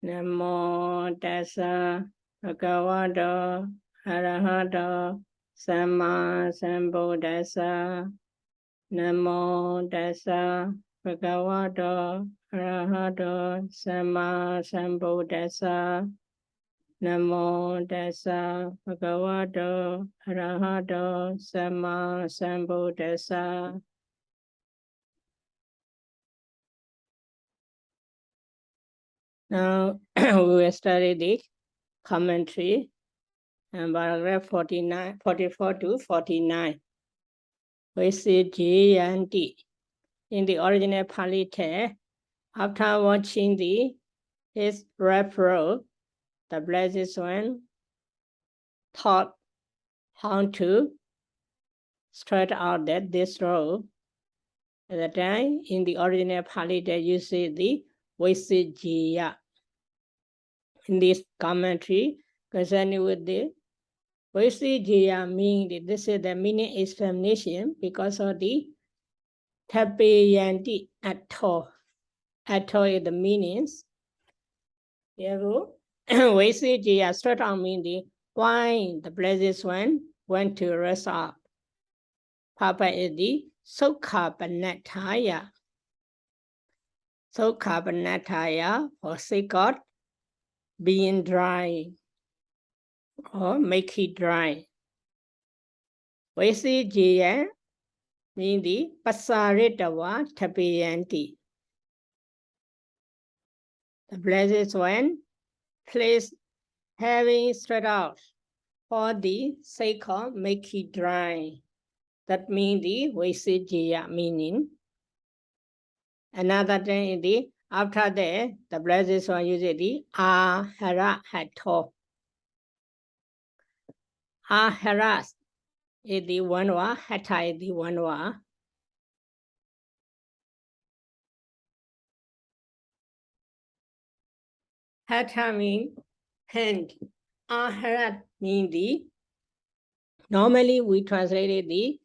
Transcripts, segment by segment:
Namo tassa bhagavato arahato samma sambuddhassa. Namo tassa bhagavato arahato samma sambuddhassa. Namo tassa bhagavato arahato samma sambuddhassa. Now we will study the commentary and paragraph 44 to 49. We see Jayanti in the original Pāḷi text. After watching his referral, the Blessed One taught how to straight out this road. At the time, in the original Pāļi text, you see the Vaisajya. In this commentary, concerning with the Vaisajya meaning, this is the meaning explanation because of the Tapayanti atto. Atto is the meanings. Therefore, Vaisajya straight out means the why the Blessed One went to rest up. Papa is the Sukha Panatthaya. Sukha Panatthaya for sake of being dry or make it dry. Vaisajya means the Pasaritawa Tapayanti. The Blessed One placed having straight out for the sake of make it dry. That means the Vaisajya meaning. Another thing is the after that, the Blessed One uses the aharahato. Aharas is the one word, hatha is the one word. Hatha means hand. Aharat means the, normally we translated the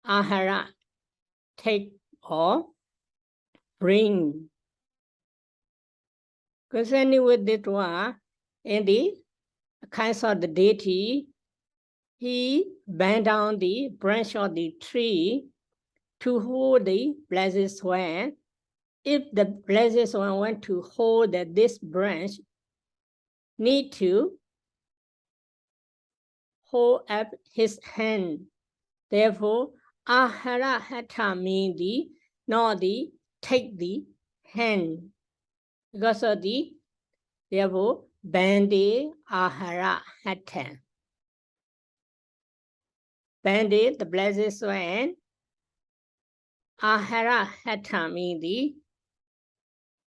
ahara, take or bring. Concerning with this one, in the kinds of the deity, he bent down the branch of the tree to hold the Blessed One. If the Blessed One want to hold this branch, need to hold up his hand. Therefore, ahara hatha means the, not the, take the hand. Because of the, therefore, Bhante ahara hatha. Bhante, the Blessed One, ahara hatha means the,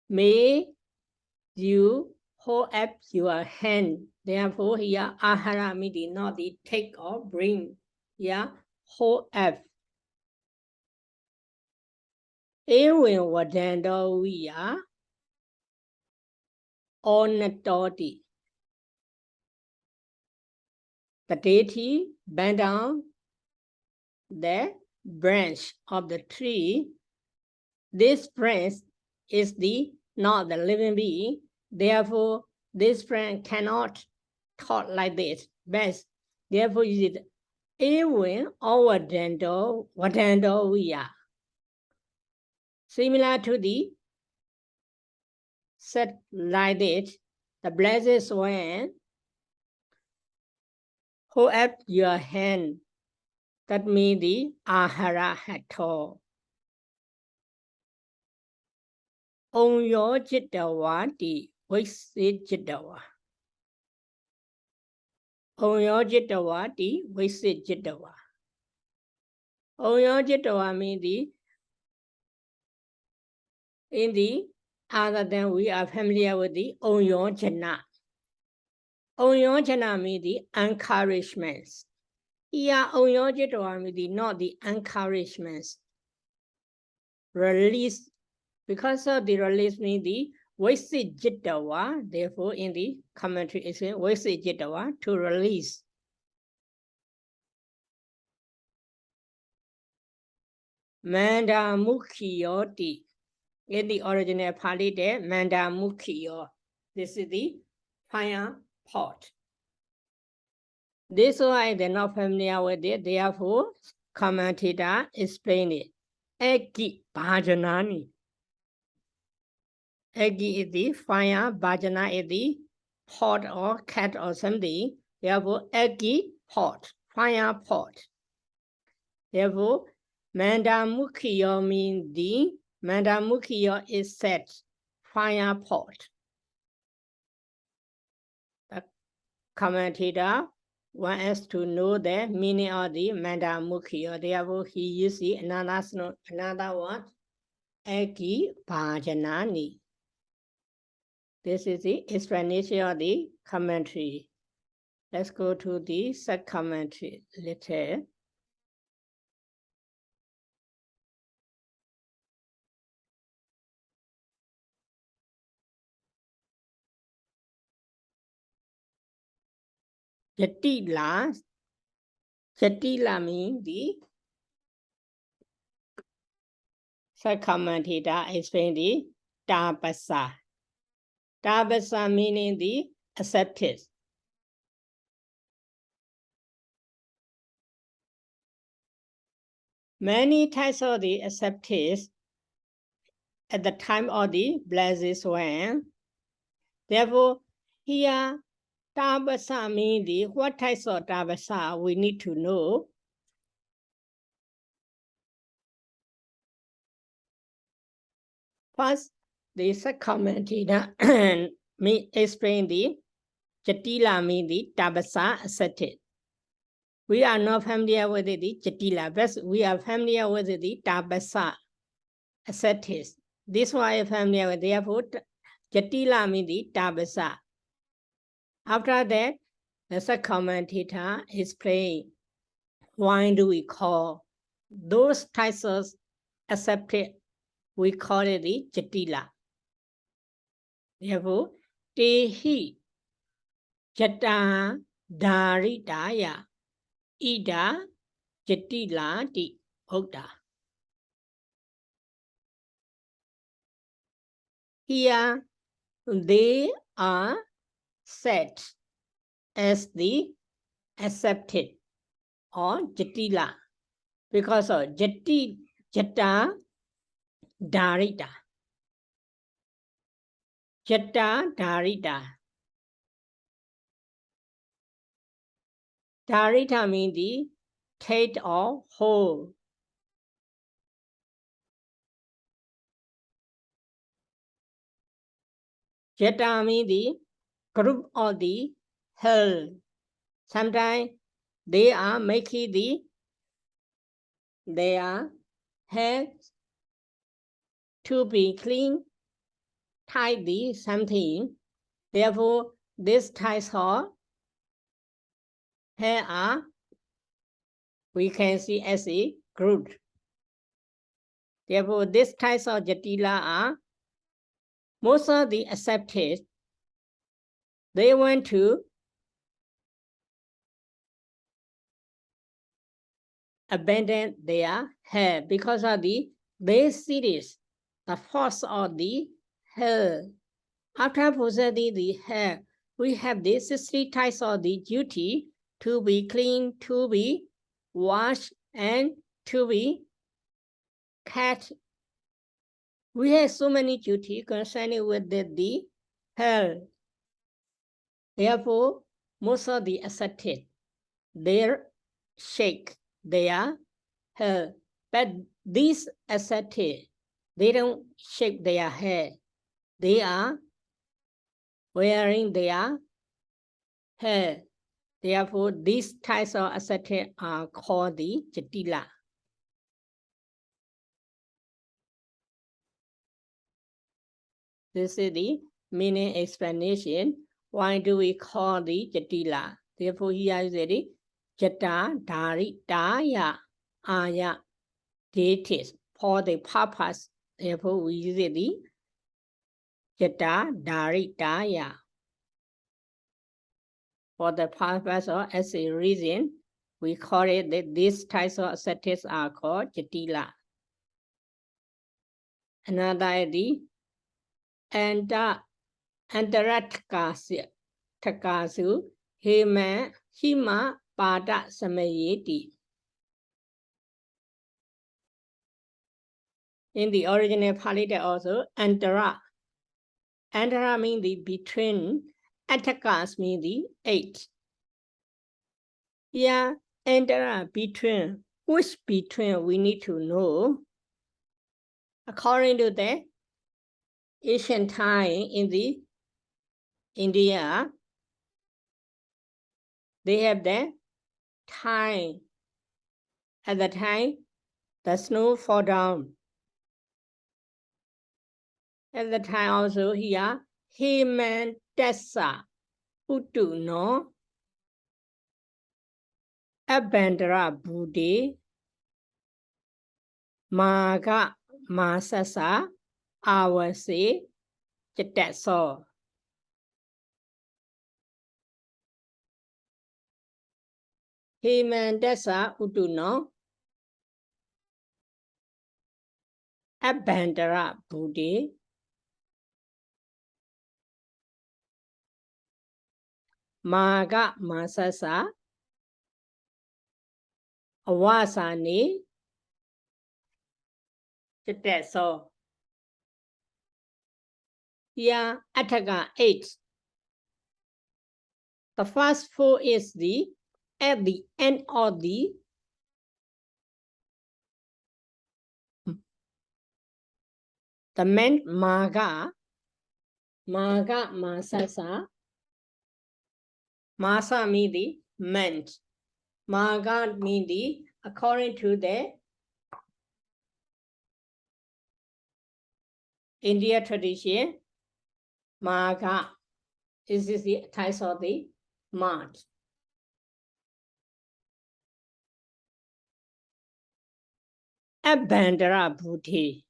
may you hold up your hand. Therefore, here ahara means the, not the take or bring. Here, hold up. Ewen vadando viya onatoti. The deity bent down the branch of the tree. This branch is the not the living being. Therefore, this branch cannot talk like this. Best. Therefore, is it ewen or vadando viya. Similar to the said like this, the Blessed One hold up your hand. That means the aharahato. Onyo jittawa di vaisajitawa. Onyo jittawa di vaisajitawa. Onyo jittawa means the, in the other than we are familiar with the onyo jana. Onyo jana means the encouragements. Here, onyo jittawa means the, not the encouragements. Release. Because of the release means the vaisajitawa, therefore in the commentary it says vaisajitawa, to release. Manda mukhiyoti In the original Pāļi, the Mandamukhiyo. This is the fire pot. This one they're not familiar with it, therefore commentator explain it. Eki bhajanani. Eki is the fire, bhajana is the pot or cat or something. Therefore, eki pot, fire pot. Therefore, Mandamukhiyo means the Mandamukhiyo is set, fire pot. The commentator wants us to know the meaning of the Mandamukhiyo. Therefore, he uses another word, Eki Bhajanani. This is the explanation of the commentary. Let's go to the sub-commentary later. Jatila means the sub-commentator explains the tapasa. Tapasa meaning the acceptance. Many types of the acceptance at the time of the blessed one. Therefore, here tapasa means the what types of tapasa we need to know. First, the sub-commentator explain the Jatila means the tapasa accepted. We are not familiar with the Jatila, but we are familiar with the tapasa accepted. This one is familiar with, therefore, Jatila means the tapasa. After that, the sub-commentator explain why do we call those types of accepted, we call it the Jatila. Therefore, Tehi Jata Dharitaya Ida Jatila Ti Buddha. Here, they are set as the accepted or Jatila because of Jata Dharita. Jata Dharita. Dharita means the take or hold. Jata means the group of the hell. Sometimes they are making their hair to be clean, tidy, something. Therefore, this types of hair are, we can see as a group. Therefore, these types of Jatila are most of the accepted. They want to abandon their hair because of they see this, the force of the hair. After possessing the hair, we have the 60 types of the duty to be clean, to be washed, and to be cut. We have so many duty concerning with the hair. Therefore, most of the accepted, they shake their hair. But these accepted, they don't shake their hair. They are wearing their hair. Therefore, these types of accepted are called the Jatila. This is the meaning explanation. Why do we call the Jatila? Therefore, here is the Jata Dharitaya Aya deities for the purpose. Therefore, we use the Jata Dharitaya. For the purpose or as a reason, we call it that these types of ascetics are called Jatila. Another is the Antaratakasu Hima Pada Samayeti. In the original Pāļi there also Antara. Antara means the between, Atakas means the 8. Yeah, Antara between. Which between we need to know. According to the ancient time in the India, they have the time. At the time, the snow fall down. At the time also here, Himantassa Uttu no Abandara Buddhi Maga Masasa Awase Chataso. Himantassa Uttu no Abandara Buddhi Maga Masasa Awasani Chataso. Here, Ataka 8. The first 4 is at the end of the meant Maga Masasa. Masa means the meant. Maga means the, according to the India tradition, Maga. This is the type of the March. Abandara Buddhi.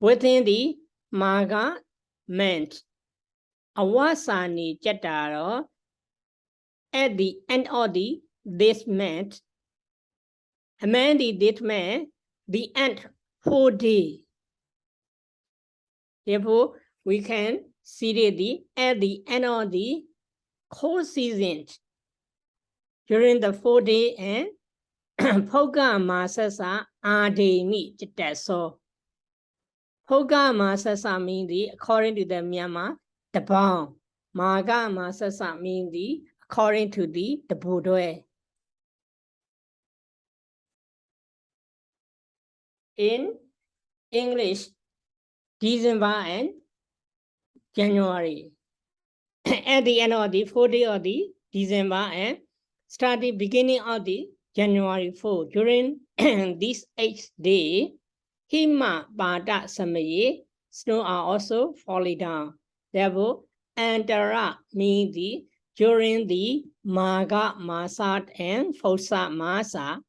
Within the Maga meant Awasani Chataro. At the end of this meant, among this meant the end 4 days. Therefore, we can see at the end of the cold season, during the 4 days and Phoga Masasa Ademi Chitaso. Phoga Masasa means according to the Myanmar, the bomb. Maga Masasa means according to the Buddha. In English, December and January. At the end of the 4 days of the December and starting beginning of the January 4. During these 8 days, Hima Pada Samaye, snow are also falling down. Therefore, Antara means during the Maga Masa and Phosa Masa.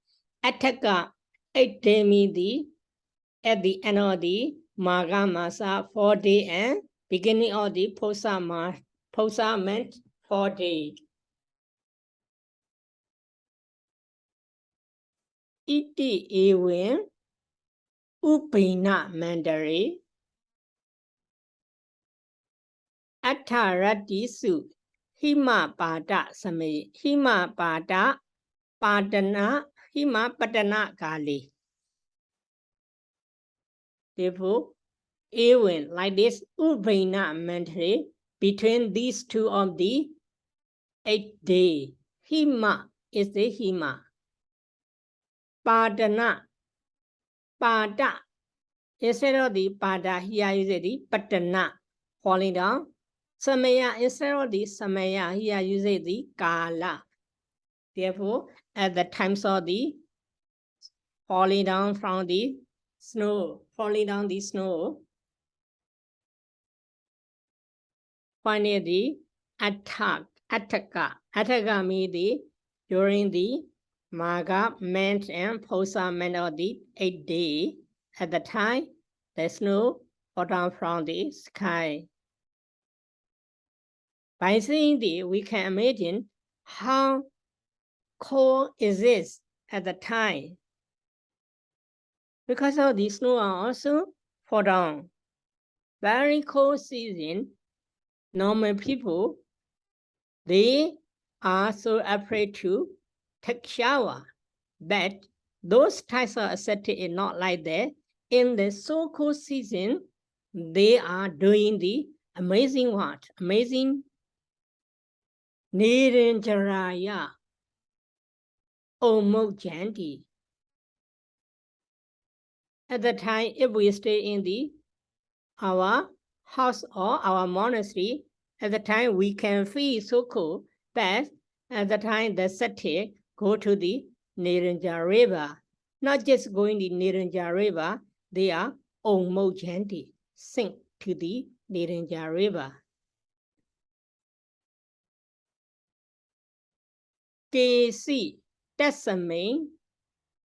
Ataka 8 days means at the end of the Maga Masa 4 days and beginning of the Phosa meant 4 days. Iti Ewen Upina Mandari Atharatisu Hima Pada Same Hima Pada Padana Hima Padana Kali. Therefore, Ewen like this Upina Mandari between these 2 of the 8 days. Hima is the Hima. Padana Pada. Instead of the Pada, here is the Patana falling down. Samaya, instead of the Samaya, here you say the Kala. Therefore, at the times of the falling down from the snow, finally the Ataka means during the Maga meant and Phosa meant of the 8 days. At the time, the snow fall down from the sky. By seeing this, we can imagine how cold is this at the time. Because of the snow are also fall down. Very cold season, normal people, they are so afraid to take shower. But those types of ascetics is not like that. In the so cold season, they are doing the amazing what? Amazing Niranjaraya Omokjanti. At the time, if we stay in our house or our monastery, at the time we can feel so cool, but at the time the ascetic go to the Niranjara river. Not just going to Niranjara river, they are Omokjanti, sink to the Niranjara river. Kesi Tasame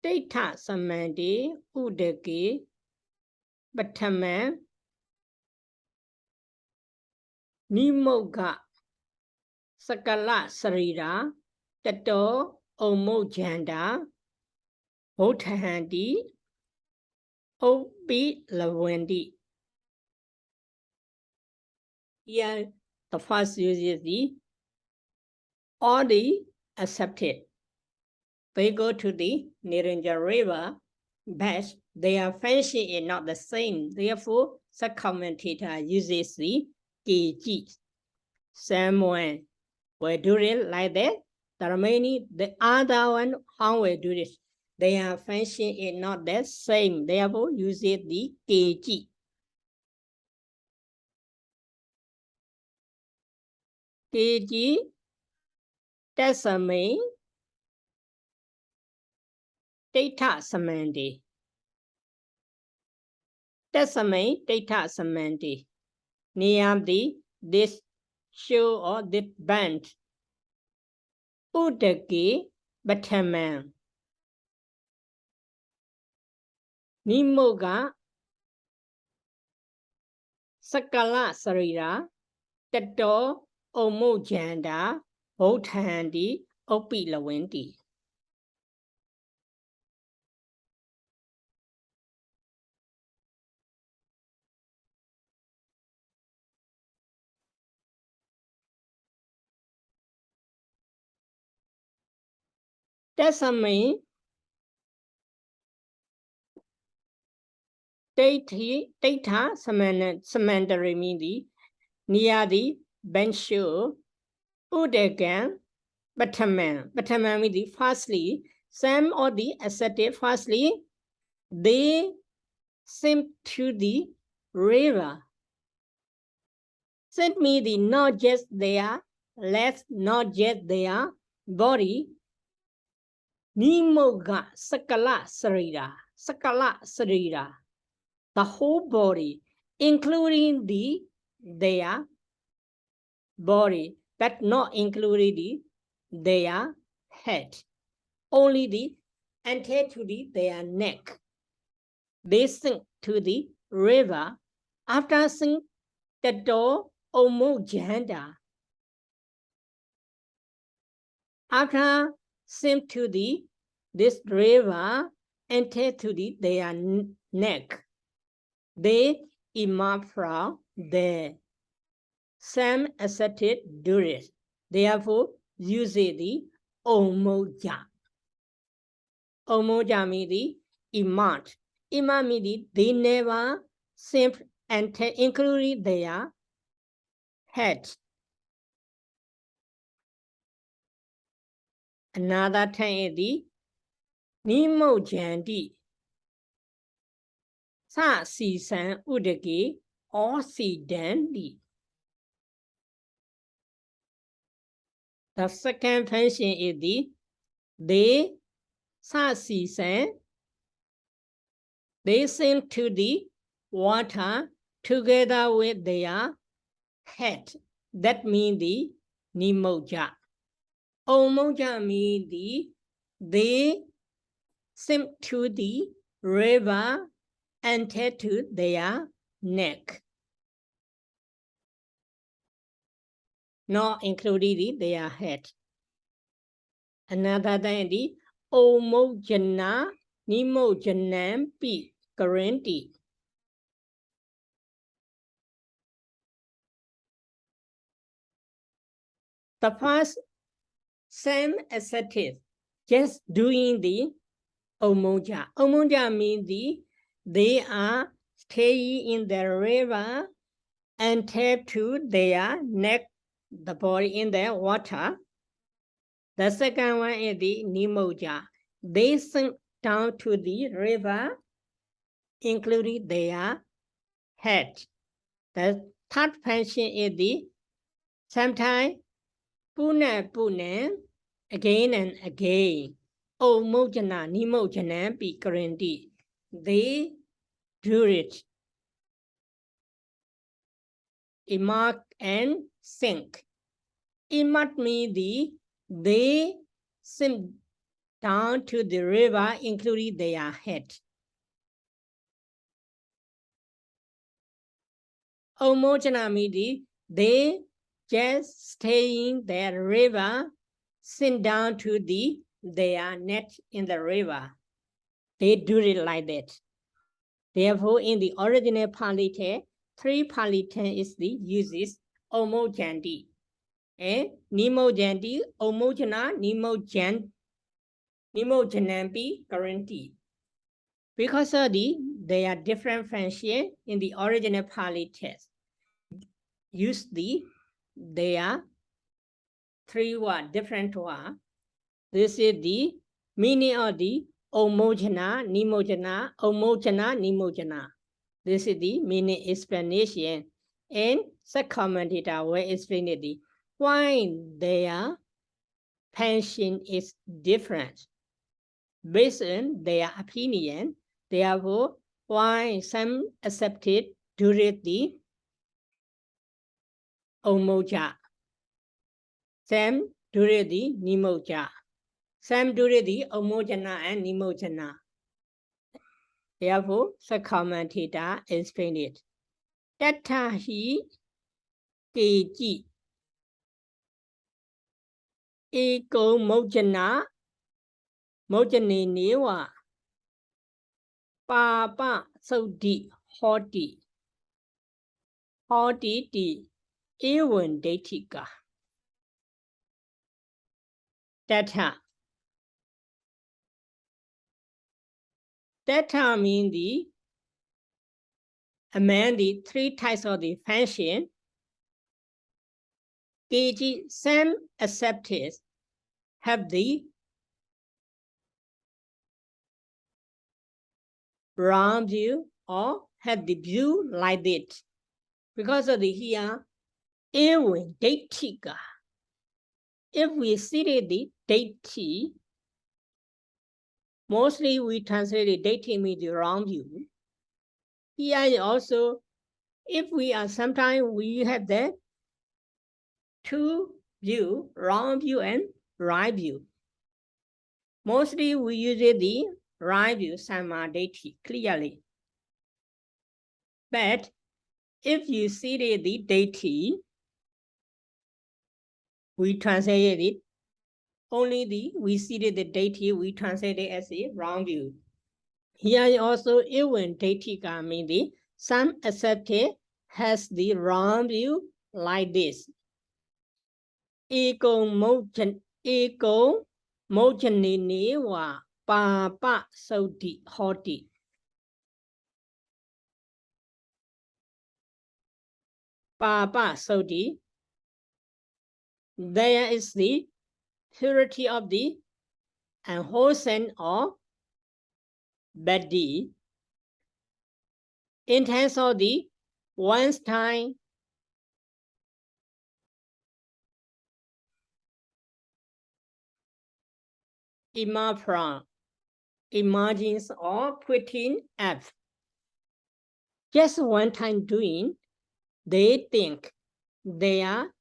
Data Samandi Udake Bataman Nimoga Sakala Sarira Tato Omojanda Hotahandi Obi Lawendi. Here the first use is all the accepted. They go to the Niranjara river, but their function is not the same. Therefore, some commentator uses the kg. Someone will do it like that. The remaining, the other one, how will do this? Their function is not the same. Therefore, use the kg. Kg, that's a main. Data samandi. That's a main data samandi. Near this show or this band. Udaki Bataman. Nimoga Sakala Sarira Tato Omojanda Hotandi Opi Lawendi. That's a main data samandari mean near the bench Udagan Bataman. Bataman mean firstly, some of the ascetic firstly, they seem to the river. That means not just their legs, not just their body. Nimoga Sakala Sarira. Sakala Sarira. The whole body, including their body, but not including their head. Only the anterior to their neck. They sink to the river. After sink the door Omojanda. After sink to this river anterior to their neck. They emerge from there. Some ascetic do it. Therefore, use the Omoja. Omoja means the emerge. Emerge means they never sink and including their head. Another time is the Nimojandi. Sa si san udaki or si dandi. The second function is they sa si san. They sink to the water together with their head. That means the Nimoja. Omoja means they sink to the river and to their neck. Not including their head. Another thing is Omojana Nimojanam Pi Garanti. The first same ascetic, just doing the omoja. Omoja means they are staying in the river and tap to their neck, the body in the water. The second one is the nimoja. They sink down to the river, including their head. The third function is the sometimes puna, again and again. Omojana, nimojana, bikaranti. They do it. Emerge and sink. Emerge means they sink down to the river, including their head. Omojana means they just stay in the river, sink down to their neck in the river. They do it like that. Therefore, in the original Pāļi text, 3 Pāļi text is the uses omojanti. Nimojanti, omojana, nimojanampi, guarantee. Because of they are different functions in the original Pāļi text. Use they are 3 words, different words. This is the meaning of the omojana, nimojana, nimojana. This is the meaning explanation. And the commentator will explain it. Why their function is different. Based on their opinion, therefore, why some accepted during the omoja, some during the nimoja, some during the omojana and nimojana. Therefore, the commentator explained it. Tattahi keji eko mojana mojane newa papa saudi hoti ti ewan detika. Tattha means among the 3 types of the function. KG, some accepted have the wrong view or have the view like that. Because of the here, ewan detika. If we see the deity, mostly we translate the deity means the wrong view. Here also, if we are sometimes we have the 2 view, wrong view and right view. Mostly we use the right view, samma deity, clearly. But if you see the deity, we translate it, only we see the deity, we translate it as a wrong view. Here also, even detika means some accepted has the wrong view like this. Ego mojane wa papa saudi hoti. Papa saudi. There is the purity of the unwholesome or bad deed. In terms of the one's time, emergence or putting up. Just one time doing, they think their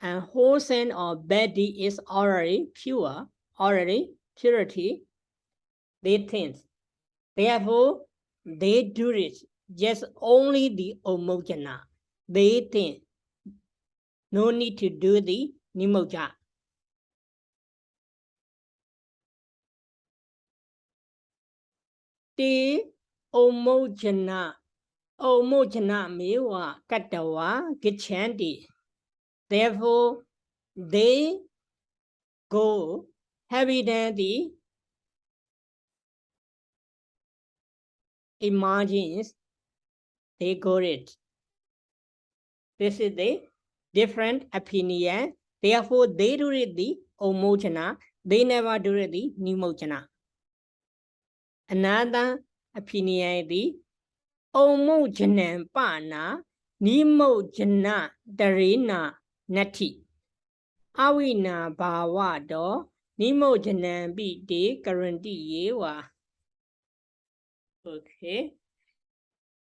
unwholesome or bad deed is already pure, already purity. They think. Therefore, they do it just only the omojana. They think no need to do the nimoja. The omojana mewa katawa gichanti. Therefore, they go heavier than the emergence, they go it. This is the different opinion. Therefore, they do it the omojana, they never do it the nimojana. Another opinion is the omojana pana, nimojana darina nati. Awina bhava do, nimojana bide guarantee yewa. Okay.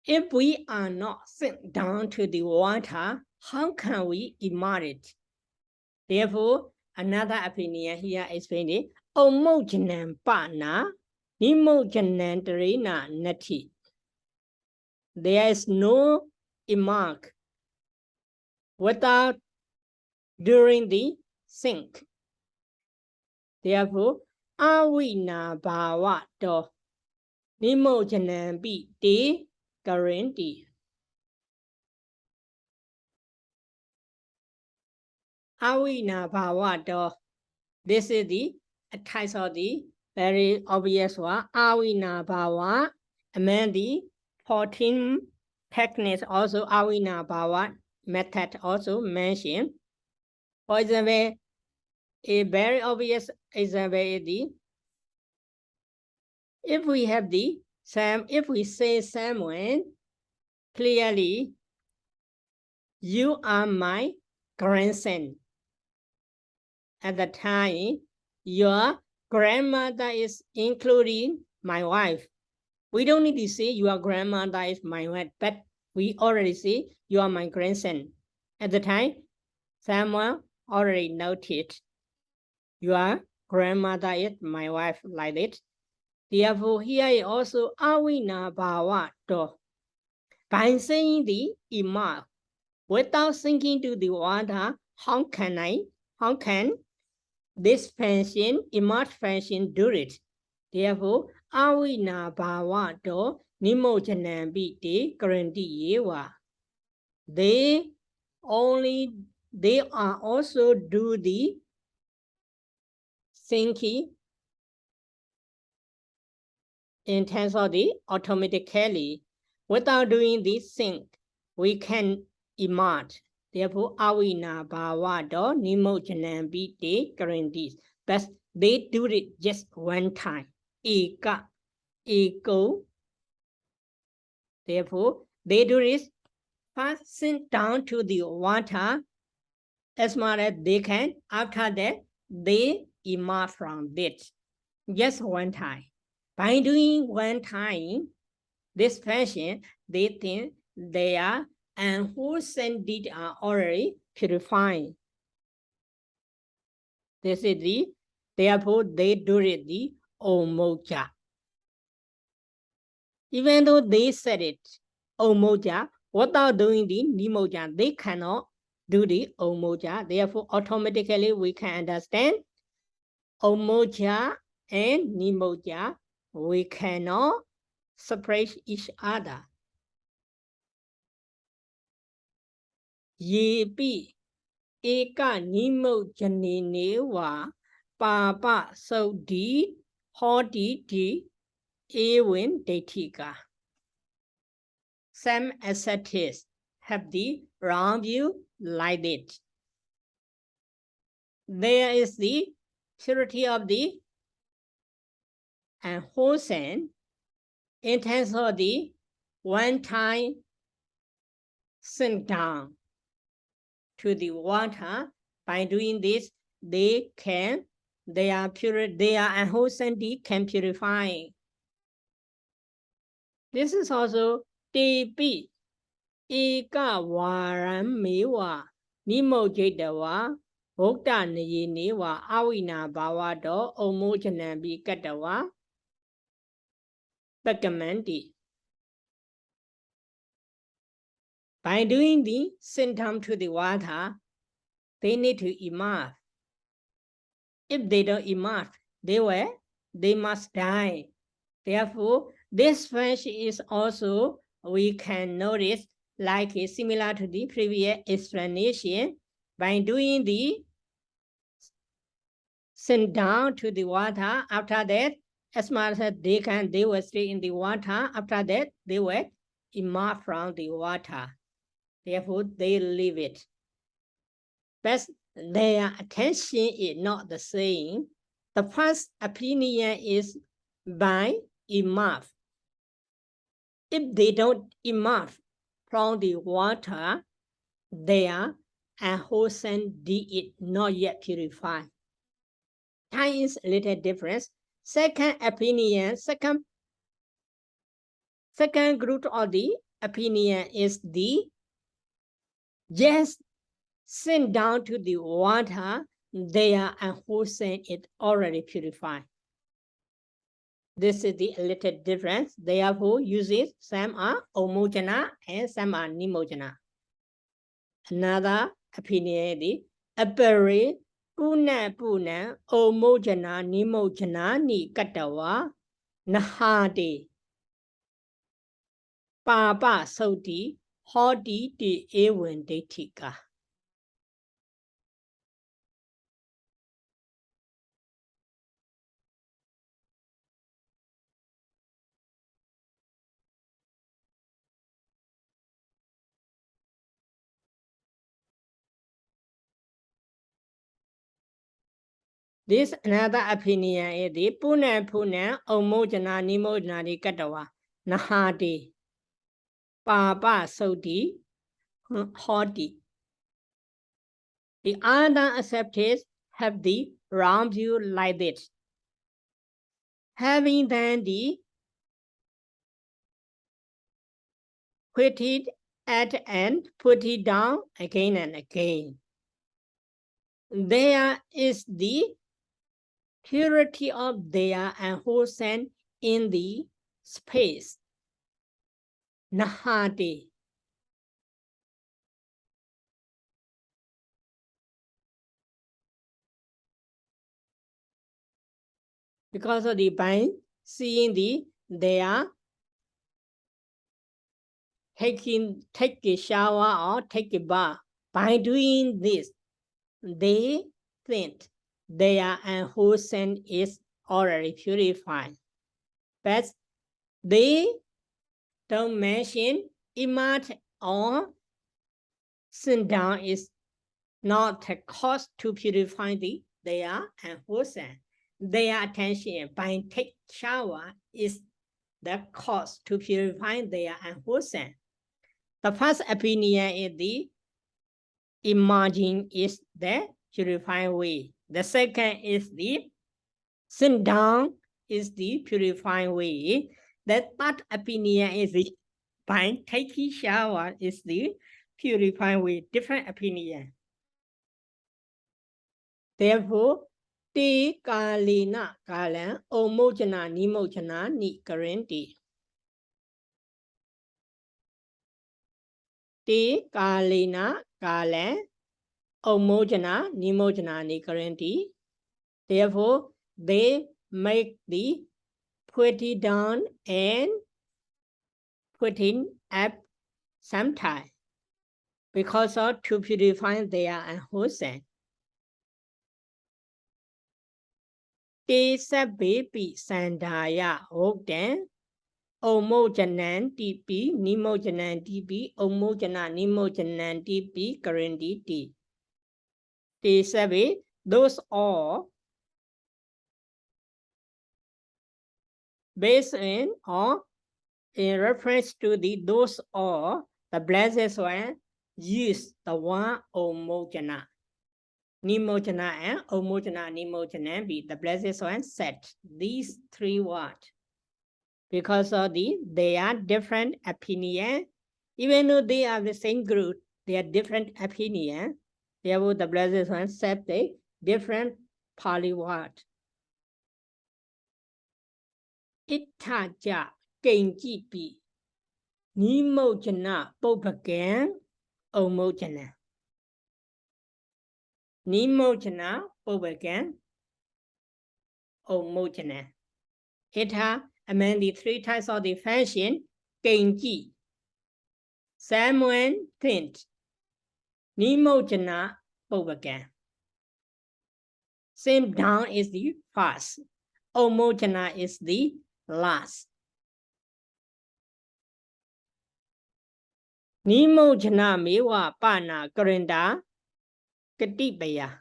If we are not sent down to the water, how can we emerge it? Therefore, another opinion here is saying, Omojanam Pana, Nimojanam Darina Nati. There is no emerge without during the sink. Therefore, Awina Bhava do, Nimojanam Bide guarantee. Awina Bhava. This is the type of the very obvious one. Awina Bhava. Among the 14 techniques also Awina Bhava method also mentioned. For example, a very obvious example is the if we say someone clearly, you are my grandson. At the time, your grandmother is including my wife. We don't need to say your grandmother is my wife, but we already say you are my grandson. At the time, someone already noted your grandmother is my wife like it. Therefore, here is also awina bhava do. By saying the ima, without thinking to the water, how can this function, emerge function, do it? Therefore, awina bhava do nimojanam bide guarantee yewa. They are also do the thinking in terms of the automatically. Without doing this thing, we can emerge. Therefore, awina bhava do nimojanam bide guarantees. But they do it just one time. Eka, ego. Therefore, they do it first sink down to the water as much as they can. After that, they emerge from it. Just one time. By doing one time, this fashion, they think they are unwholesome deeds are already purifying. This is the, therefore they do it the omoja. Even though they said it, omoja, without doing the nimoja, they cannot do the omoja. Therefore, automatically we can understand omoja and nimoja, we cannot separate each other. Yepi eka nimojane wa papa saudi hodi di ewin detika. Some ascetics have the wrong view like it. There is the purity of the wholesome in terms of the one-time sink down to the water. By doing this, they are unwholesome deed can purify. This is also Tepi Eka Varam Mewa Nimojetawa Bhokta Neyenewa Awina Bhavado Omojanambi Katawa Bhagamanti. By doing the symptom to the water, they need to emerge. If they don't emerge, they must die. Therefore, this function is also, we can notice, like similar to the previous explanation. By doing the sink down to the water. After that, as much as they will stay in the water. After that, they will emerge from the water. Therefore, they leave it. But their attention is not the same. The first opinion is by emerge. If they don't emerge from the water, their unwholesome deed is not yet purified. Time is a little difference. Second opinion, second group of the opinion is the just sink down to the water, their unwholesome is already purified. This is the little difference. Therefore, uses some are omojana and some are nimojana. Another opinion is the apare puna omojana nimojana ni katawa nahade papa sauti hodi di ewan detika. This another opinion is the puna omojana nimojana ni katawa nahade papa sauti hodi. The other acceptors have the wrong view like this. Having then the put it at and put it down again and again. There is the purity of their unwholesome in the space. Nahade. Because of the by seeing their take a shower or take a bath. By doing this, they think their unwholesome is already purified. But they don't mention emerge or sink down is not a cause to purify their unwholesome. Their attention by take shower is the cause to purify their unwholesome. The first opinion is the emerging is the purifying way. The second is the sink down is the purifying way. The third opinion is the by taking shower is the purifying way. Different opinion. Therefore, te kalena kalan omojana nimojana ni karanti. Te kalena kalan omojana nimojana ni karanti. Therefore, they make the put it down and putting up sometime because of to purify their unwholesome. Te sabbe pi sandaya ogden omojanan tipi nimojanan tipi omojana nimojanan tipi karanti ti. Te sabbe, those all based in or in reference to those all, the blessed one use the one omojana. Nimojana and omojana nimojana be the blessed one set these three words. Because of they are different opinion, even though they are the same group, they are different opinion. Therefore, the blessed one set the different Pāļi word. Ittaja kenji pi nimojana popagan omojana. Nimojana popagan omojana. Itta among the three types of the fashion, kenji. Someone thinks nimojana popagan. Same down is the first. Omojana is the last. Nimojana mewa pana karinda katipaya.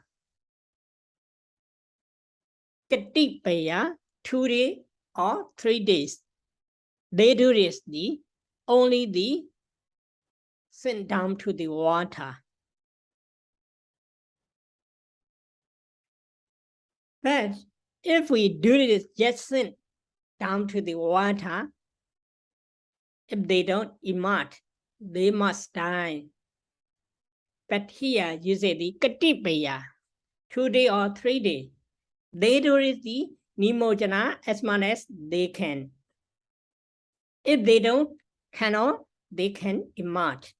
Katipaya 2 days or 3 days. They do this only the sent down to the water. But if we do this just sent down to the water, if they don't emit, they must die. But here you say the katipaya, 2 days or 3 days. They do it the nimojana as much as they can. If they cannot, they can emit.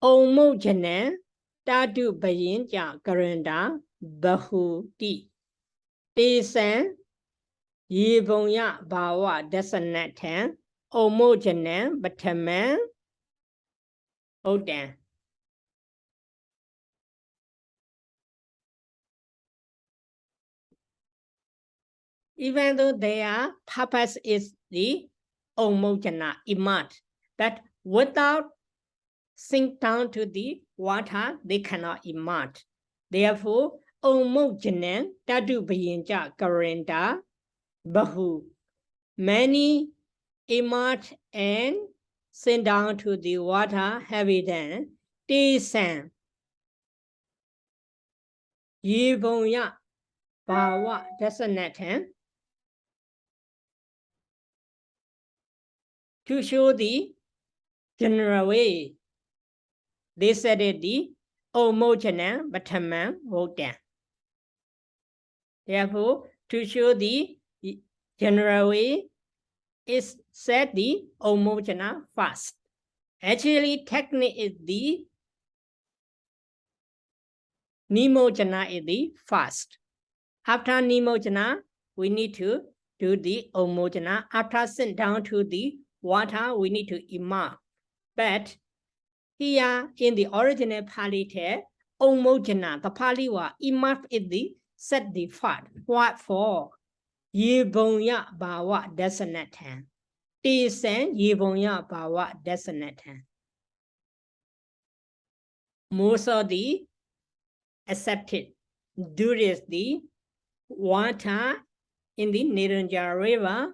Omojana tadu bayinja karanda bahuti. Tesan yibonya bawa dasanatan omojana bataman odan. Even though their purpose is the omojana emit, but without sink down to the water, they cannot emit. Therefore, omojana tadu bayinja karanda bahu. Many emit and sink down to the water heavy than tesan yibonya bawa dasanatan. To show the general way, they said it the omojana bataman vodan. Therefore, to show the general way, is said the omojana fast. Actually, technique is the nimojana is the fast. After nimojana, we need to do the omojana. After sent down to the water, we need to emit. But here in the original Pāļi text, omojana, the Pāļi was emit is the set the fast. What for? Yibonya bawa dasanatan. Tesan yibonya bawa dasanatan. Most of the accepted do this the water in the Niranjara river,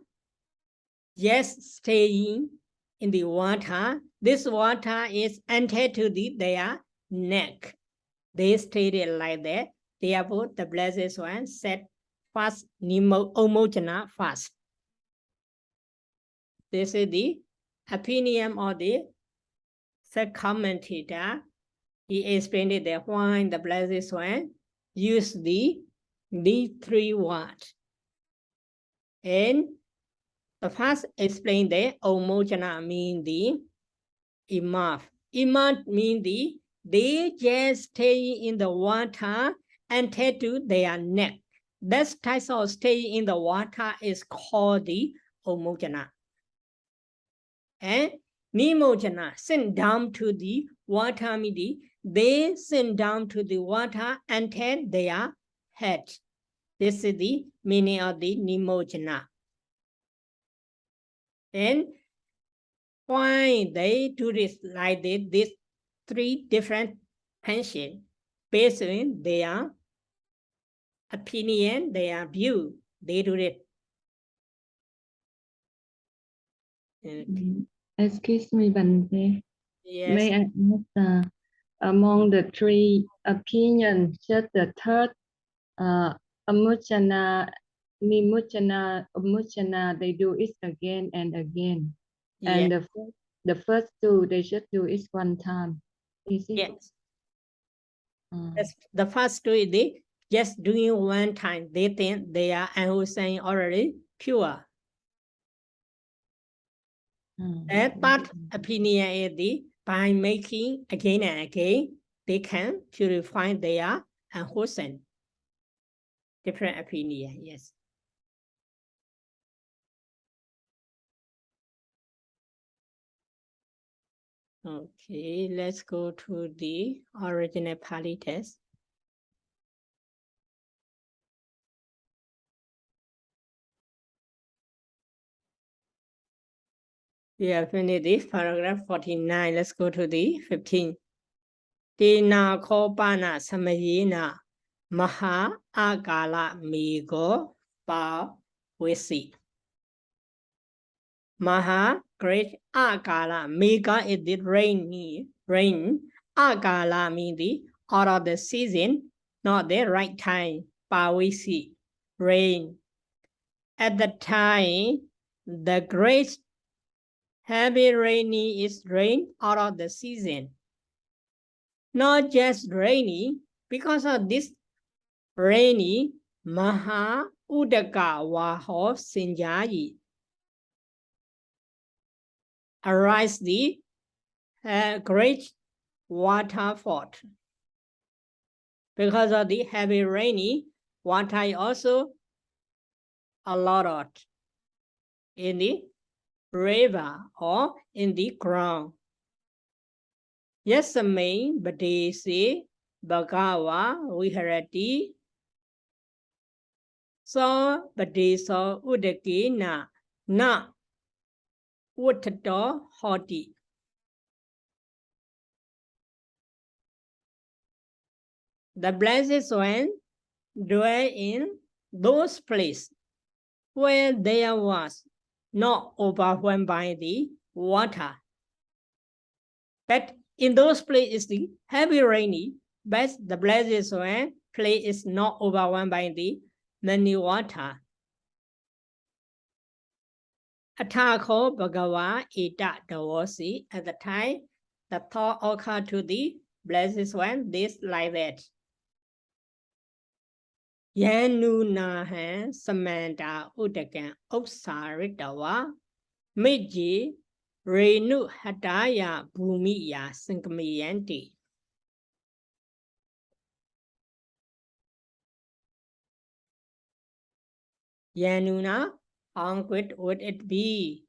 just staying in the water. This water is entered to their neck. They stayed like that. Therefore, the blessed one said fast omojana fast. This is the opinion of the third commentator. He explained it that why the blessed one used the 3 words. And the first explained that omojana mean the emit. Emit mean they just stay in the water and take to their neck. That type of stay in the water is called the omojana. And nimojana, sent down to the water, they sent down to the water and take their head. This is the meaning of the nimojana. And why they do this like this, these 3 different pensions based on their opinion, their view, they do it. Excuse me, Bhante. Yes. May I ask, among the 3 opinions, just the third, amojana, nimojana, omojana, they do it again and again. Yes. And the first 2, they just do it one time. Is it? Yes. The first 2 is they just doing one time. They think they are saying already pure. That third opinion is by making again and again, they can purify their unwholesome. Different opinion, yes. Okay, let's go to the original Pāļi text. We have finished this paragraph 49. Let's go to the 15. Tina Kopana Samayina Maha Agala Migo Pa Visi. Maha great Agala Mega is the rain. Agala means the out of the season, not the right time. Pavisi, rain. At the time, the great heavy rainy is rain out of the season. Not just rainy, because of this rainy, Mahāvagga Vaho Sinjayi. Arise the great waterfall. Because of the heavy rainy, water also a lot in the river or in the ground. Yasame Badesi Bhagava Viharati So Badeso Udakina Na Uttato Hoti. The blessed one dwell in those places where there was not overwhelmed by the water. But in those places, the heavy rainy, but the blessed one place is not overwhelmed by the many water. Athako Bhagava Ita Davosi. At the time, the thought occurred to the blessed one, this like that. Yanu Nahan Samanta Udakan Oksaritawa Meji Renu Hataya Bhumiya Sinkamiyanti. Yanuna, how good would it be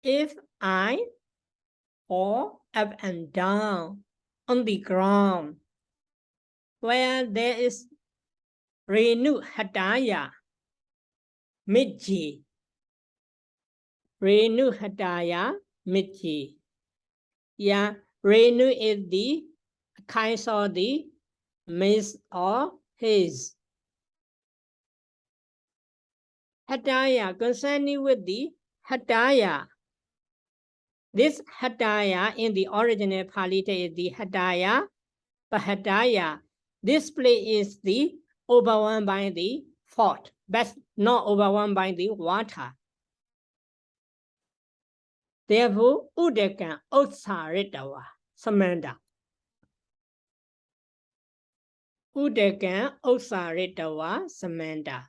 if I fall up and down on the ground where there is Renu Hataya Miji. Renu Hataya Miji. Yeah, Renu is the kind of the mist or haze. Hataya, concerning with the Hataya. This Hataya in the original Pāļi is the Hataya, but Hataya, this place is the overwhelmed by the fault, but not overwhelmed by the water. Therefore, Udakan Otsaritawa Samanda. Udakan Otsaritawa Samanda.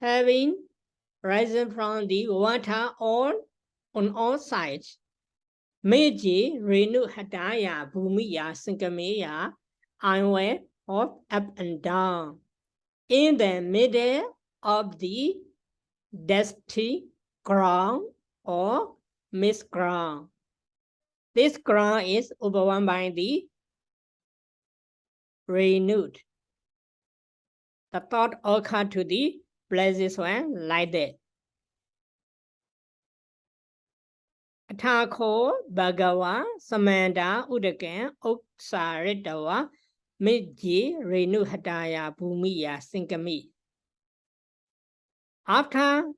Having risen from the water on all sides, Meiji Renu Hataya Bhumiya Sinkameya, I went up and down in the middle of the dusty ground or mist ground. This ground is overwhelmed by the renewed. The thought occurred to the blessed one like that. Athako Bhagava Samanda Udakan Oksaritawa Miji Renu Hataya Bhumiya Sinkami. After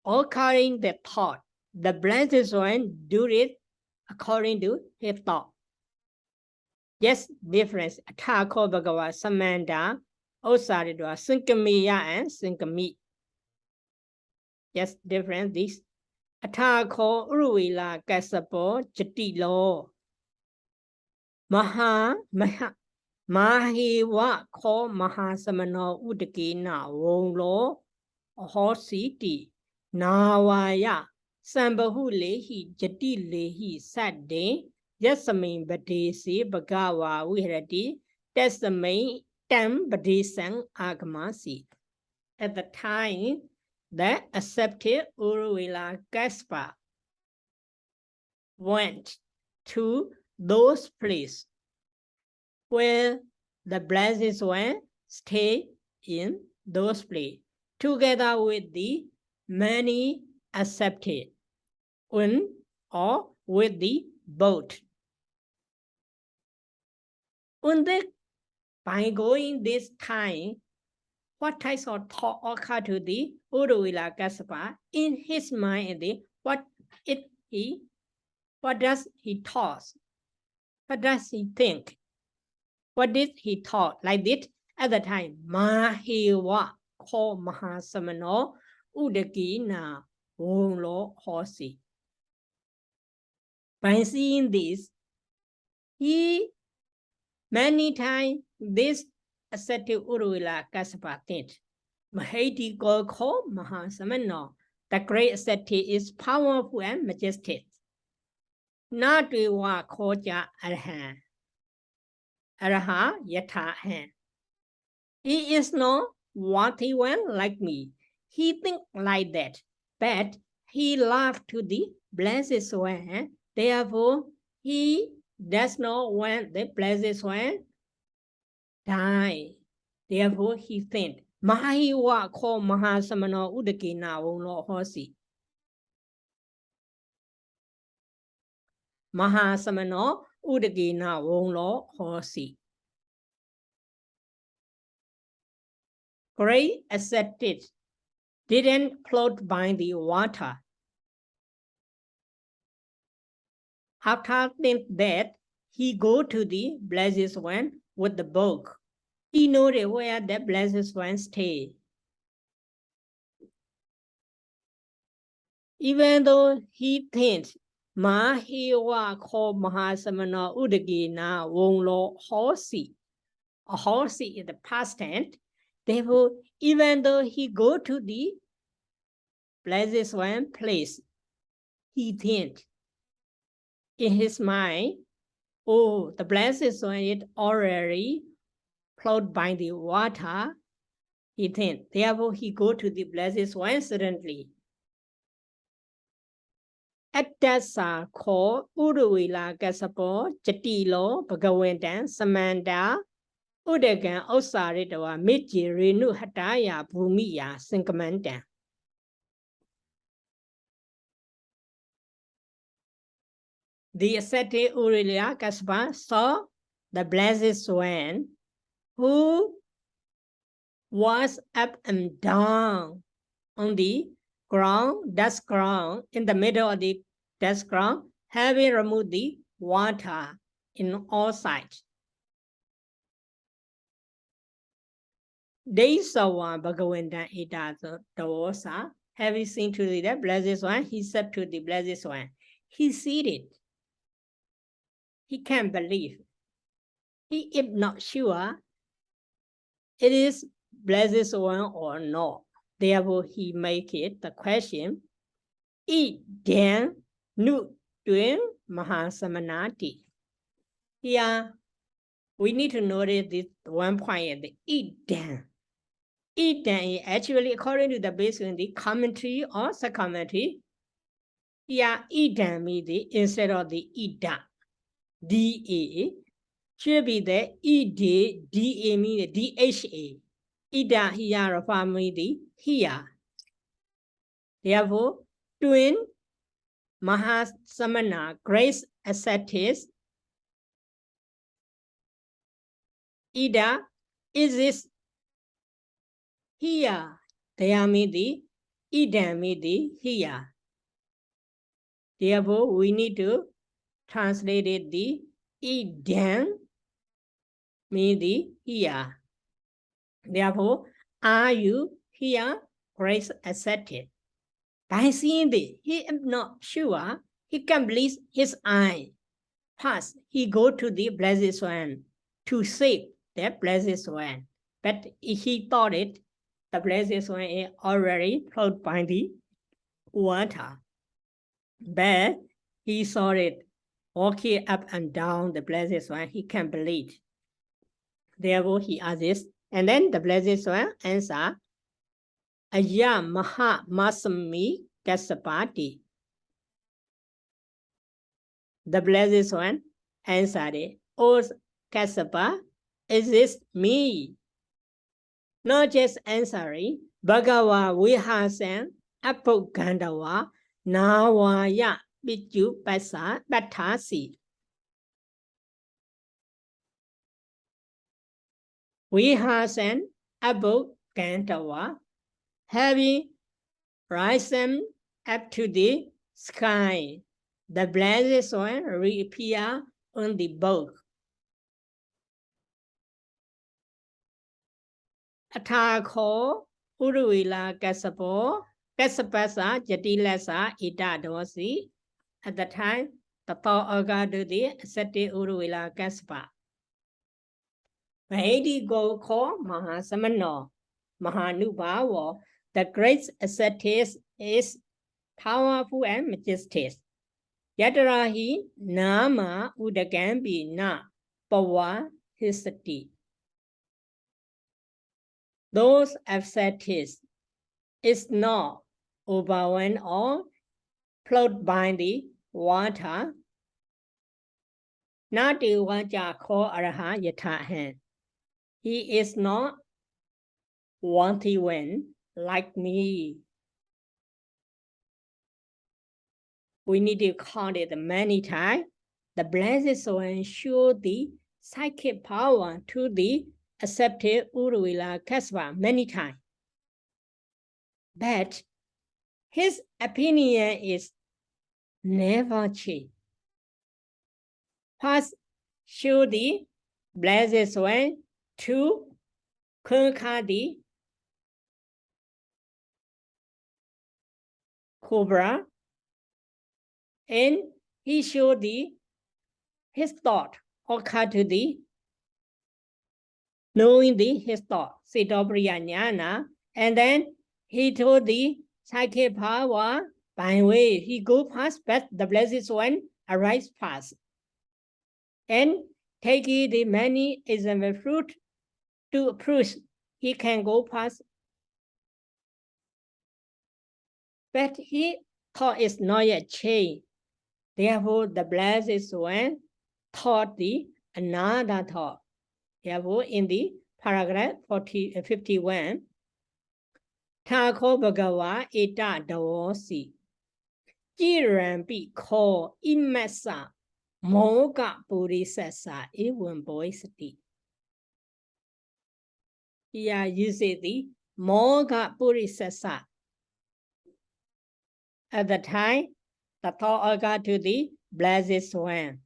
occurring the thought, the blessed one do it according to his thought. Yes, difference. Athako Bhagava Samanda Oksaritawa Sinkamiya and Sinkami. Yes, difference. This Athako uruvelapāṭihāriyakathā Jatilo Mahāvagga Mahāsamano Udakina Volo Hositi Navaya Sambahu Lehi Jati Lehi Sade Yasamin Badesi Bhagava Viharati Tesame tam badisang agamasi. At the time, the accepted uruvelapāṭihāriyakathā went to those places where the blessed one stayed in those places, together with the many accepted one or with the boat. By going this time, what types of thought occur to the uruvelapāṭihāriyakathā in his mind? What does he thought? What does he think? What did he thought like this at the time? Mahāvagga called mahāsamano udakina wonlo hosi. By seeing this, he many times this ascetic uruvelapāṭihāriyakathā think, Mahākhandhako called mahāsamano. The great ascetic is powerful and majestic. Natwewa koja arhan. Araha yathahan. He is not worthy one like me. He think like that, but he loved to the blessed one. Therefore, he does not want the blessed one die. Therefore, he think, Mahāvagga called mahāsamano udakina wonlo hosi. Mahāsamano udakina wonlo hosi. Great ascetic didn't float by the water. After that, he go to the blessed one with the boat. He noted where the blessed one stay. Even though he thinks Mahāvagga called mahāsamano udakina wonlo hosi. A hosi is the past tense. Therefore, even though he go to the blessed one place, he thinks in his mind, oh, the blessed one is already float by the water. He thinks, therefore he go to the blessed one suddenly. At that sa called uruvelapāṭihāriyakathā jatilo bhagavantan samanta udagan osaritava mitji renu hataya bhumiya sinkamantan. The ascetic uruvelapāṭihāriyakathā saw the blessed one who was up and down on the ground, dust ground, in the middle of the dust ground, having removed the water in all sides. Desawa Bhagavantan Itaso Dosa, having seen to the blessed one, he said to the blessed one, he seated. He can't believe. He is not sure it is blessed one or not. Therefore, he make it the question, Idam nu tuin mahasamanati. Here, we need to notice this one point, the Idam. Idam is actually, according to the basic in the commentary or supplementary, here Idam means the instead of the Ida, D-A, should be the E-D, D-A means the D-H-A. Ida here of family the here. Therefore, twin Mahasamana grace ascetics. Ida is this here. There mean the Ida mean the here. Therefore, we need to translate it the Idam mean the here. Therefore, are you here grace accepted? By seeing this, he is not sure he can believe his eye. First, he go to the blessed one to save the blessed one. But he thought it, the blessed one is already floated by the water. But he saw it walking up and down the blessed one, he can believe. Therefore, he asked this. And then the Blessed One answered, Aya Maha Masami Kasapati. The Blessed One answered, O Kasapa, is this me? Not just answering, Bhagava Vihasan Apogandawa Nawaya Bitu Pasa Batasi. Vihasan Apogandawa, having risen up to the sky, the Blessed One reappeared on the boat. Athako uruvelapāṭihāriyakathā Kasapasa Jatilasa Ita Dosi. At the time, the Mahāvagga accepted uruvelapāṭihāriyakathā. Mahādi go called Mahasamano, Mahanubhava, the great ascetic is powerful and majestic. Yadarahi Nama Udagambi Na Pawa Hisati. Those ascetics is not overwhelmed or floated by the water. Nati Vaja Ko Araha Yatahan. He is not wanting like me. We need to count it many times. The Blessed One showed the psychic power to the accepted uruvelapāṭihāriyakathā many times. But his opinion is never changed. First, show the Blessed One to conquer the cobra, and he showed his thought occur to the knowing his thought, Sitopriya Jnana, and then he told the psychic power by way he go past, but the Blessed One arise past. And taking the many example fruit to prove he can go past. But he thought is not yet changed. Therefore, the Blessed One taught the another thought. Therefore, in the paragraph 51, Thako Bhagava Eta Davosi Jirampi Ko Imasa Moga Bodhisattva Ewan Boisati. Here uses the Moga Bodhisattva. At the time, the thought occurred to the Blessed One.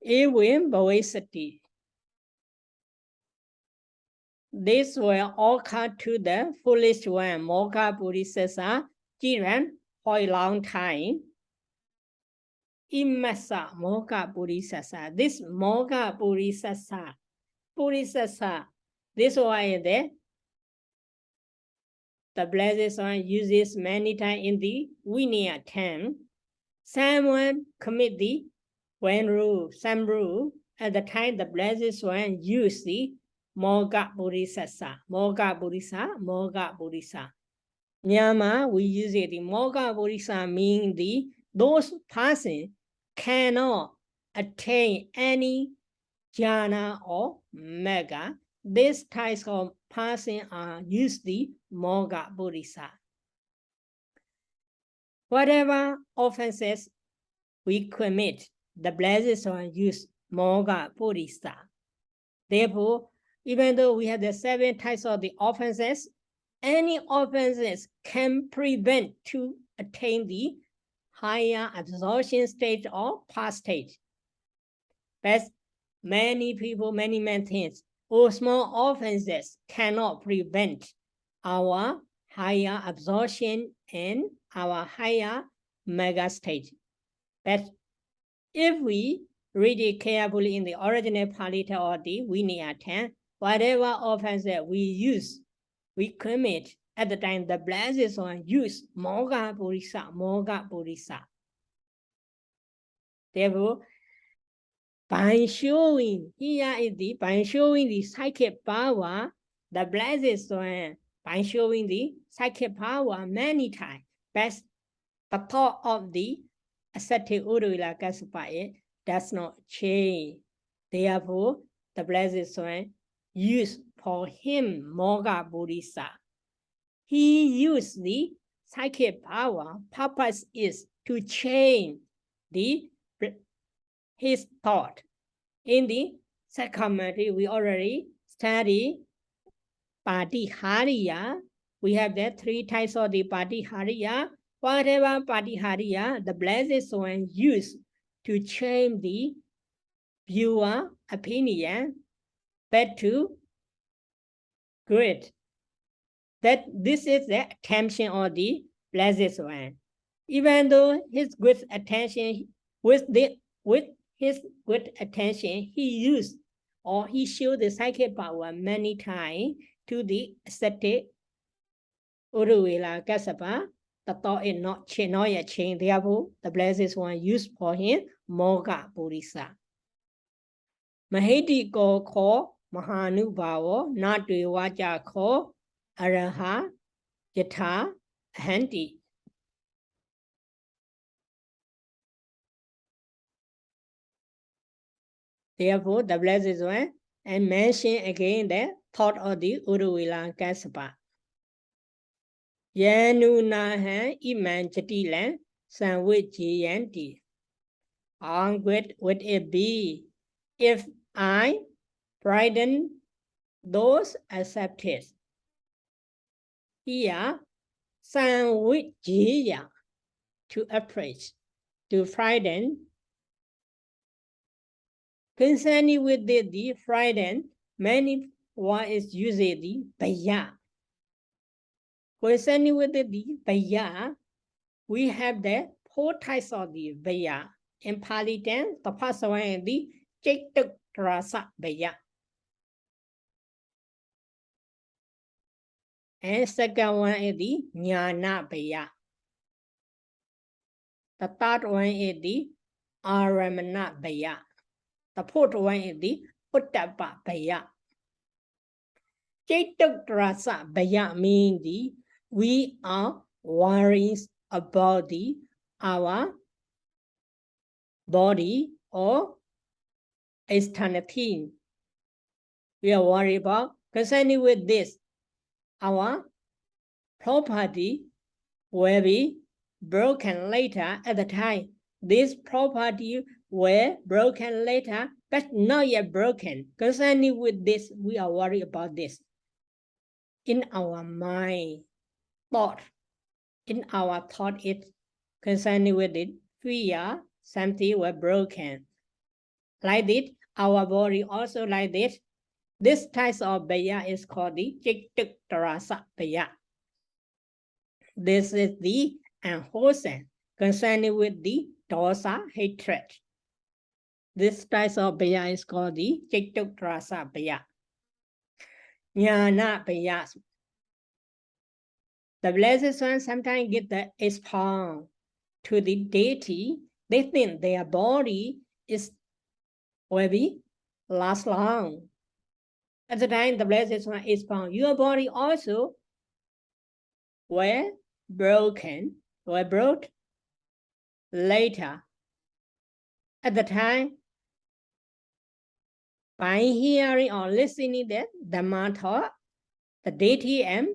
Ewan Boisati. This will occur to the foolish one, Moga Bodhisattva, Jiran, for a long time. Imasa Moga Bodhisattva. This Moga Bodhisattva, this one is there. The Blessed One uses many times in the Vinaya term. Someone commit the some rule. At the time, the Blessed One used the Moga Bodhisattva, Moga Bodhisattva. Myanmar, we use it. The Moga Bodhisattva means those persons cannot attain any jhana or mega. These types of persons are used the Moga Bodhisattva. Whatever offenses we commit, the Blessed One use Moga Bodhisattva. Therefore, even though we have the 7 types of the offenses, any offenses can prevent to attain the higher absorption stage or past stage. But many people, many things, or small offenses cannot prevent our higher absorption and our higher mega stage. But if we read it carefully in the original Pāḷi or the Vinaya 10, whatever offense that we commit, at the time the Blessed One use Moga Bodhisattva. Therefore, by showing, here is the, by showing the psychic power, the blessed one, by showing the psychic power many times, best the thought of the ascetic uruvelapāṭihāriyakathā does not change. Therefore, the blessed one used for him Mogha Bodhisattva. He used the psychic power. Purpose is to change his thought. In the second commentary, we already studied Pāṭihāriya. We have the three types of the Pāṭihāriya. Whatever Pāṭihāriya, the blessed one used to change the viewer opinion back to good. That this is the attention of the blessed one. Even though his good attention, with his good attention, he used or he showed the psychic power many times to the ascetic uruvelapāṭihāriyakathā. The thought is not yet changed. Therefore, the blessed one used for him Mogha Bodhisattva. Mahātiko ko mahānubhavo natwe vaja ko araha yatha ahanti. Therefore, the blessed one and mention again the thought of the uruvelapāṭihāriyakathā. Yanunahan iman jatilan sanvijjayanti. How great would it be if I frighten those accepted? Here, sanvijjaya, to approach, to frighten. Concerning with the frighten, many one is using the baya. Concerning with the baya, we have the four types of the baya. In Pāļi, the first one is the cont'ed baya. And second one is the jnana baya. The third one is the aramana baya. The fourth one is the uttapa baya. Cont'ed baya means we are worrying about our body or external thing. We are worried about concerning with this. Our property will be broken later at the time. This property will broken later, but not yet broken. Concerning with this, we are worried about this. In our mind, thought, in our thought, it concerning with it, fear, something will broken. Like this, our body also like this. This type of baya is called the cont'ed baya. This is the unwholesome concerning with the dosa, hatred. This type of baya is called the cont'ed baya. Jnana baya. The blessed one sometimes get the expound to the deity. They think their body will be last long. At the time the blessed one expound, your body also will brought later. At the time, by hearing or listening that Dhamma talk, the deity and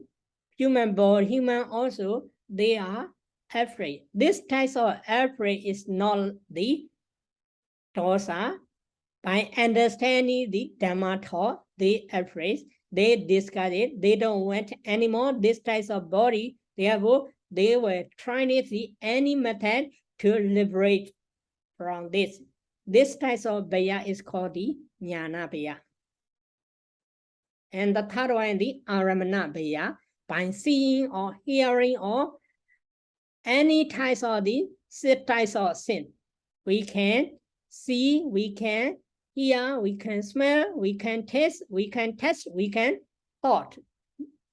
human body, human also, they are afraid. This type of afraid is not the dosa. By understanding the Dhamma talk, they afraid, they discard it, they don't want anymore this type of body. Therefore, they were trying to see any method to liberate from this. This type of baya is called the jnana baya. And the third one, the aramana baya, by seeing or hearing or any types of the types of sin. We can see, we can hear, we can smell, we can taste, we can touch, we can thought.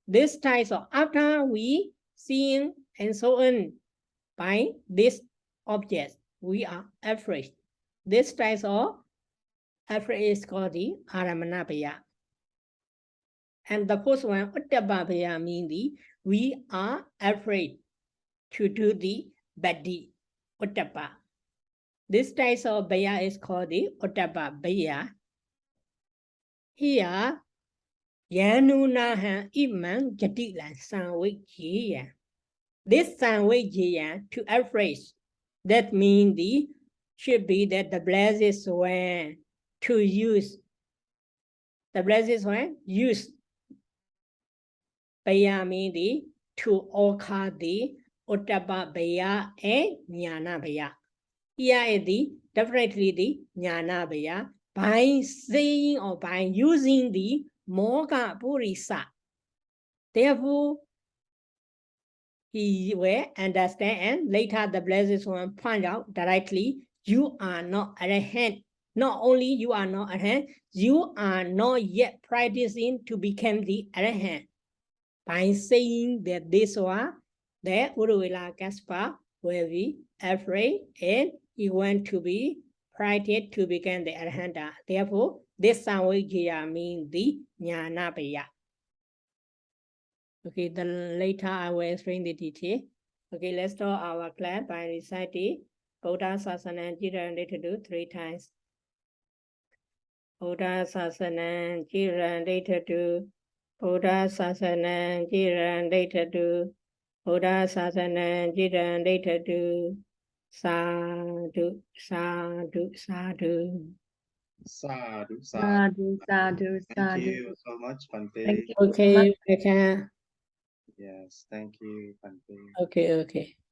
This types of, after we seeing and so on, by this object, we are afraid. This type of afraid is called the Aramana Bhaya. And the first one, Uttapa Bhaya, means we are afraid to do the bad deed. Uttapa. This type of Bhaya is called the Uttapa Bhaya. Here, Yanunaha Iman Jatilan Sanwikya. This Sanwikya to afraid. That means the should be that the blessed one to use. The blessed one use. Bhaya means the to occur the Uttapa Bhaya and Jnana Bhaya. Here is the definitely the Jnana Bhaya by saying or by using the Mogha Purisa. Therefore, he will understand, and later the blessed one point out directly, you are not arahant. Not only you are not arahant, you are not yet practicing to become the arahant. By saying that this one, the uruvelapāṭihāriyakathā will be afraid and he want to be practiced to become the arahanta. Therefore, this samvijaya means the jnana bhaya. Okay, then later I will explain the detail. Okay, let's start our class by reciting Buddha Sasana Jiran 3 times. Buddha Sasana Jiran Buddha Sasana Jiran Buddha Sasana Jiran Sadhu, sadhu, sadhu. Sadhu, sadhu. Sadhu, sadhu, Thank sadhu. you so much, Bhante. Thank you so much. Okay, we can. Yes, thank you, Bhante. Okay, okay.